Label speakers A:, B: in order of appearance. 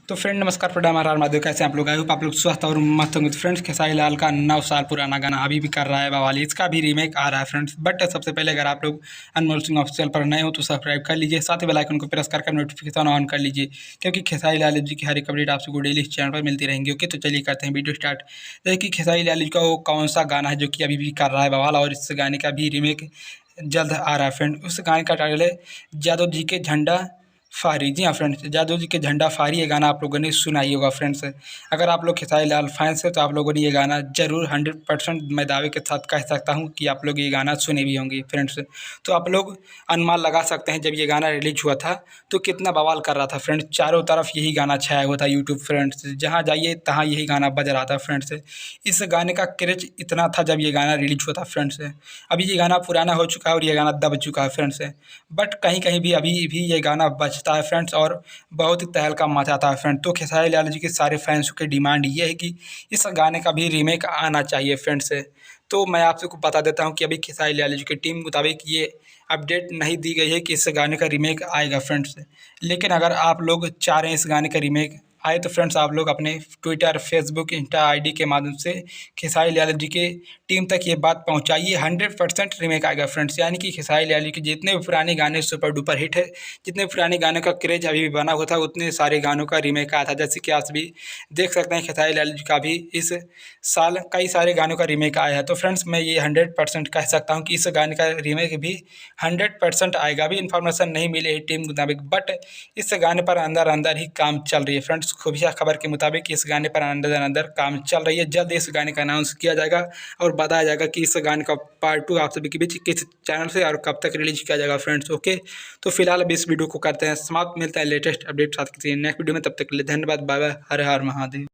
A: तो फ्रेंड नमस्कार प्रणाम हर हर महादेव। कैसे हैं आप लोग? आई होप आप लोग स्वस्थ और मस्त होंगे। तो फ्रेंड्स खेसारी लाल का 9 साल पुराना गाना अभी भी कर रहा है बवाली, इसका भी रीमेक आ रहा है फ्रेंड्स। बट सबसे पहले अगर आप लोग अनमोल सिंह ऑफिशियल पर नए हो तो सब्सक्राइब कर लीजिए, साथ ही बेल आइकन को प्रेस करके नोटिफिकेशन ऑन कर लीजिए, क्योंकि खेसारी लाल जी की हर एक अपडेट आपको डेली इस चैनल पर मिलती रहेंगी। ओके, तो चलिए करते हैं वीडियो स्टार्ट। जैसे कि खेसारी लाल जी का वो कौन सा गाना है जो कि अभी भी कर रहा है बवाल, और इस गाने का भी रीमेक जल्द आ रहा है फ्रेंड। उस गाने का टाइटल है जादव जी के झंडा फारी। जी हाँ फ्रेंड्स, जादव जी के झंडा फारी ये गाना आप लोगों ने सुना ही होगा फ्रेंड्स। अगर आप लोग खेसारी लाल फैंस हैं तो आप लोगों ने ये गाना जरूर 100% मैं दावे के साथ कह सकता हूँ कि आप लोग ये गाना सुने भी होंगे फ्रेंड्स। तो आप लोग अनुमान लगा सकते हैं जब ये गाना रिलीज हुआ था तो कितना बवाल कर रहा था फ्रेंड्स। चारों तरफ यही गाना छाया हुआ था यूट्यूब फ्रेंड्स, जहाँ जाइए तहाँ यही गाना बज रहा था फ्रेंड्स। इस गाने का क्रेज इतना था जब ये गाना रिलीज हुआ था फ्रेंड्स। अभी ये गाना पुराना हो चुका है और ये गाना दब चुका है फ्रेंड्स, बट कहीं कहीं भी अभी भी ये गाना बजता है फ्रेंड्स और बहुत ही तहलका मचाता है फ्रेंड। तो खेसारी लाल जी के सारे फैंस की डिमांड ये है कि इस गाने का भी रीमेक आना चाहिए फ्रेंड्स। तो मैं आप सबको बता देता हूँ कि अभी खेसारी लाल जी की टीम मुताबिक ये अपडेट नहीं दी गई है कि इस गाने का रीमेक आएगा फ्रेंड्स। लेकिन अगर आप लोग चाह रहे हैं इस गाने का रीमेक आए तो फ्रेंड्स आप लोग अपने ट्विटर, फेसबुक, इंस्टा आईडी के माध्यम से खेसारी लाल जी के टीम तक ये बात पहुंचाइए। 100% रीमेक आएगा फ्रेंड्स, यानी कि खेसारी लाल जी के जितने भी पुराने गाने सुपर डुपर हिट है, जितने पुराने गानों का क्रेज अभी भी बना हुआ था, उतने सारे गानों का रीमेक आया था। जैसे कि आप भी देख सकते हैं खेसारी लाल जी का भी इस साल कई सारे गानों का रीमेक आया है। तो फ्रेंड्स मैं ये 100% कह सकता हूँ कि इस गाने का रीमेक भी 100% आएगा। अभी इन्फॉर्मेशन नहीं मिली है टीम के मुताबिक, बट इस गाने पर अंदर अंदर ही काम चल रही है फ्रेंड्स। खुफिया खबर के मुताबिक इस गाने पर अंदर अंदर काम चल रही है। जल्द इस गाने का अनाउंस किया जाएगा और बताया जाएगा कि इस गाने का पार्ट 2 आप सभी के बीच किस चैनल से और कब तक रिलीज किया जाएगा फ्रेंड्स। ओके, तो फिलहाल अभी इस वीडियो को करते हैं समाप्त। मिलता है लेटेस्ट अपडेट साथ किसी नेक्स्ट वीडियो में, तब तक के लिए धन्यवाद। बाय बाय, हर हर महादेव।